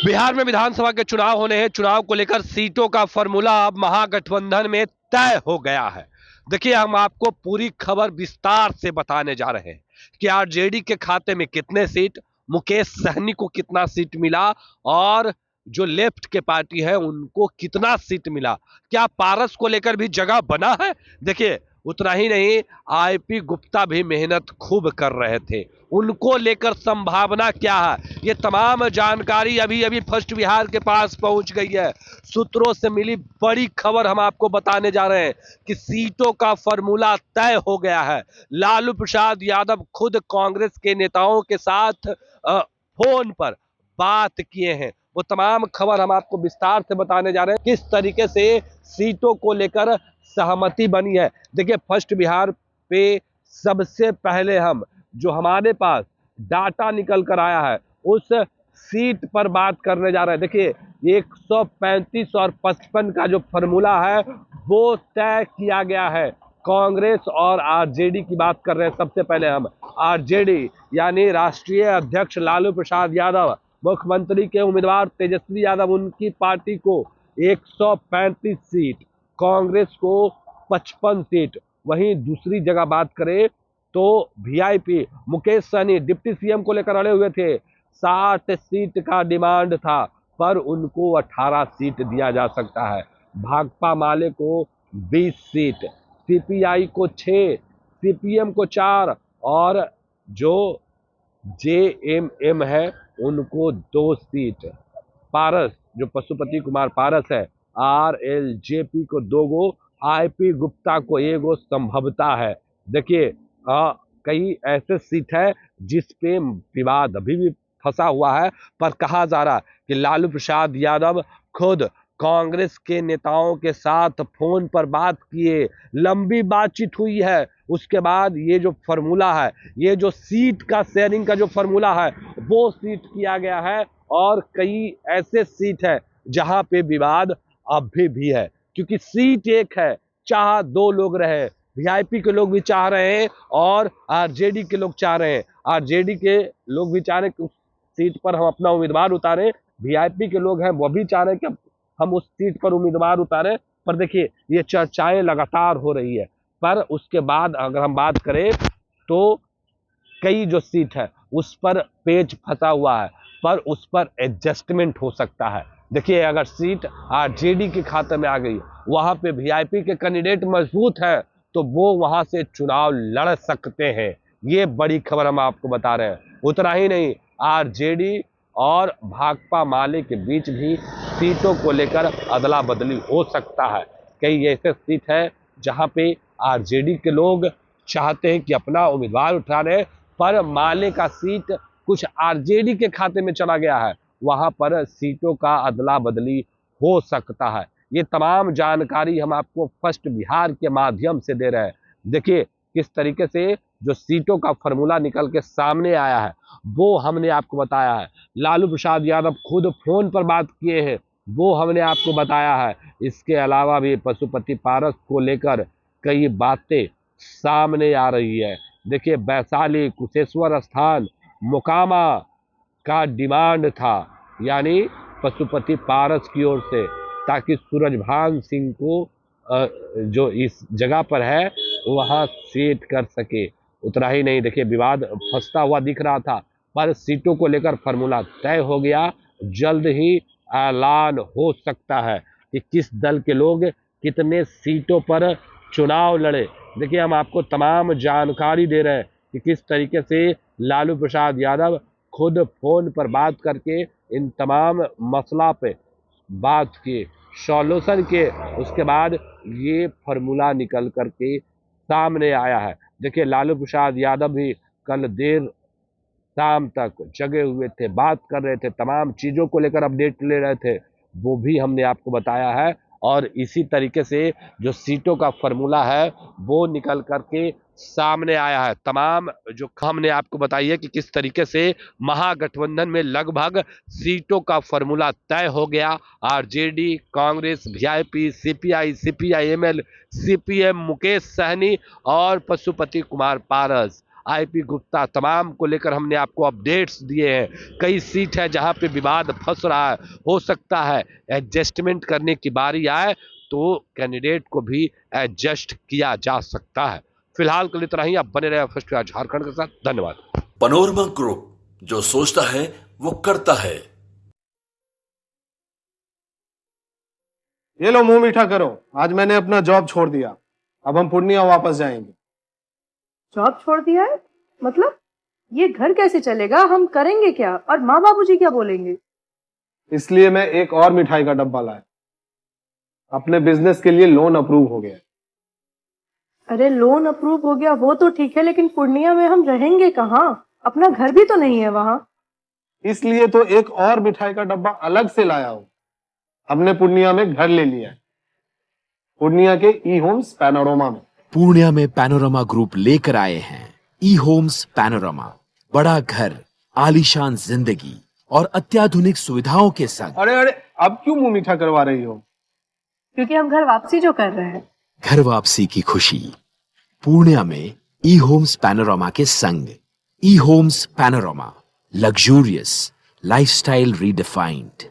बिहार में विधानसभा के चुनाव होने हैं। चुनाव को लेकर सीटों का फॉर्मूला अब महागठबंधन में तय हो गया है। देखिए, हम आपको पूरी खबर विस्तार से बताने जा रहे हैं कि आरजेडी के खाते में कितने सीट, मुकेश सहनी को कितना सीट मिला और जो लेफ्ट के पार्टी है उनको कितना सीट मिला। क्या पारस को लेकर भी जगह बना है? देखिए, उतना ही नहीं, आईपी गुप्ता भी मेहनत खूब कर रहे थे। उनको लेकर संभावना क्या है, ये तमाम जानकारी अभी अभी फर्स्ट बिहार के पास पहुंच गई है। सूत्रों से मिली बड़ी खबर हम आपको बताने जा रहे हैं कि सीटों का फॉर्मूला तय हो गया है। लालू प्रसाद यादव खुद कांग्रेस के नेताओं के साथ फोन पर बात किए हैं। वो तमाम खबर हम आपको विस्तार से बताने जा रहे हैं, किस तरीके से सीटों को लेकर सहमति बनी है। देखिए, फर्स्ट बिहार पे सबसे पहले हम जो हमारे पास डाटा निकल कर आया है उस सीट पर बात करने जा रहे हैं। देखिए, 135 और 55 का जो फॉर्मूला है वो तय किया गया है। कांग्रेस और आरजेडी की बात कर रहे हैं। सबसे पहले हम आरजेडी यानी राष्ट्रीय अध्यक्ष लालू प्रसाद यादव, मुख्यमंत्री के उम्मीदवार तेजस्वी यादव, उनकी पार्टी को 135 सीट, कांग्रेस को 55 सीट। वहीं दूसरी जगह बात करें तो VIP Mukesh Sahani deputy CM को लेकर अड़े हुए थे। 60 सीट का डिमांड था पर उनको 18 सीट दिया जा सकता है। भाकपा माले को 20 सीट, सीपीआई को 6, सीपीएम को 4 और जो जेएमएम है उनको 2 सीट। पारस जो पशुपति कुमार पारस है, आरएलजेपी को 2 गो, आईपी गुप्ता को 1 गो संभवता है। देखिए, कई ऐसे सीट है जिस पे विवाद अभी भी फंसा हुआ है, पर कहा जा रहा है कि लालू प्रसाद यादव खुद कांग्रेस के नेताओं के साथ फोन पर बात किए, लंबी बातचीत हुई है। उसके बाद ये जो फॉर्मूला है, ये जो सीट का शेयरिंग का जो फॉर्मूला है वो सीट किया गया है। और कई ऐसे सीट है जहां पे विवाद अभी भी है, क्योंकि सीट एक है, चाह 2 लोग रहे। वीआईपी के लोग भी चाह रहे हैं और आरजेडी के लोग चाह रहे हैं। आरजेडी के लोग भी चाह रहे हैं कि उस सीट पर हम अपना उम्मीदवार उतारें। वीआईपी के लोग हैं वो भी चाह रहे हैं कि हम उस सीट पर उम्मीदवार उतारें। पर देखिए, ये चर्चाएं लगातार हो रही है। पर उसके बाद अगर हम बात करें तो कई जो सीट है उस पर पेच फंसा हुआ है, पर उस पर एडजस्टमेंट हो सकता है। देखिए, अगर सीट आरजेडी के खाते में आ गई, वहां पे वीआईपी के कैंडिडेट मजबूत हैं तो वो वहां से चुनाव लड़ सकते हैं। ये बड़ी खबर हम आपको बता रहे हैं। उतना ही नहीं, आरजेडी और भाकपा माले के बीच भी सीटों को लेकर अदला बदली हो सकता है। कई ऐसे सीट है जहां पे आरजेडी के लोग चाहते हैं कि अपना उम्मीदवार उठा रहे, पर माले का सीट कुछ आरजेडी के खाते में चला गया है, वहां पर सीटों का अदला बदली हो सकता है। ये तमाम जानकारी हम आपको फर्स्ट बिहार के माध्यम से दे रहे हैं। देखिए, किस तरीके से जो सीटों का फॉर्मूला निकल के सामने आया है वो हमने आपको बताया है। लालू प्रसाद यादव खुद फोन पर बात किए हैं, वो हमने आपको बताया है। इसके अलावा भी पशुपति पारस को लेकर कई बातें सामने आ रही है। देखिए, वैशाली, कुशेश्वर स्थान, मोकामा का डिमांड था, यानी पशुपति पारस की ओर से, ताकि सूरजभान सिंह को जो इस जगह पर है वहां सेट कर सके। उतना ही नहीं, देखिए, विवाद फंसता हुआ दिख रहा था, पर सीटों को लेकर फॉर्मूला तय हो गया। जल्द ही ऐलान हो सकता है कि किस दल के लोग कितने सीटों पर चुनाव लड़े। देखिए, हम आपको तमाम जानकारी दे रहे हैं कि किस तरीके से लालू प्रसाद यादव खुद फोन पर बात करके इन तमाम मसला पे बात किए, सॉल्यूशन के, उसके बाद ये फॉर्मूला निकल करके सामने आया है। देखिए, लालू प्रसाद यादव भी कल देर शाम तक जगे हुए थे, बात कर रहे थे, तमाम चीज़ों को लेकर अपडेट ले रहे थे, वो भी हमने आपको बताया है। और इसी तरीके से जो सीटों का फॉर्मूला है वो निकल करके सामने आया है। तमाम जो हमने आपको बताई है कि किस तरीके से महागठबंधन में लगभग सीटों का फॉर्मूला तय हो गया। RJD, Congress, VIP, CPI, CPIML, CPM, Mukesh Sahani और पशुपति कुमार पारस। आईपी गुप्ता, तमाम को लेकर हमने आपको अपडेट्स दिए हैं। कई सीट है जहां पे विवाद फंस रहा है, हो सकता है एडजस्टमेंट करने की बारी आए तो कैंडिडेट को भी एडजस्ट किया जा सकता है। फिलहाल के लिए इतना ही। आप बने रहे फर्स्ट क्लास झारखंड के साथ। धन्यवाद। पनोरमा ग्रुप, जो सोचता है वो करता है। ये लो मुंह मीठा करो, आज मैंने अपना जॉब छोड़ दिया, अब हम पूर्णिया वापस जाएंगे। जॉब छोड़ दिया है? मतलब ये घर कैसे चलेगा? हम करेंगे क्या? और माँ बाबूजी क्या बोलेंगे? इसलिए मैं एक और मिठाई का डब्बा लाया। अपने बिजनेस के लिए लोन अप्रूव हो गया। अरे लोन अप्रूव हो गया वो तो ठीक है, लेकिन पूर्णिया में हम रहेंगे कहाँ? अपना घर भी तो नहीं है वहां। इसलिए तो एक और मिठाई का डब्बा अलग से लाया हूं। हमने पूर्णिया में घर ले लिया है, पूर्णिया के ई होम्स पैनोरमा में। पूर्णिया में पैनोरमा ग्रुप लेकर आए हैं ई होम्स पैनोरमा। बड़ा घर, आलीशान जिंदगी और अत्याधुनिक सुविधाओं के संग। अरे अरे, अब क्यों मुंह मीठा करवा रही हो? क्योंकि हम घर वापसी जो कर रहे हैं। घर वापसी की खुशी पूर्णिया में ई होम्स पैनोरमा के संग। ई homes panorama, luxurious lifestyle redefined.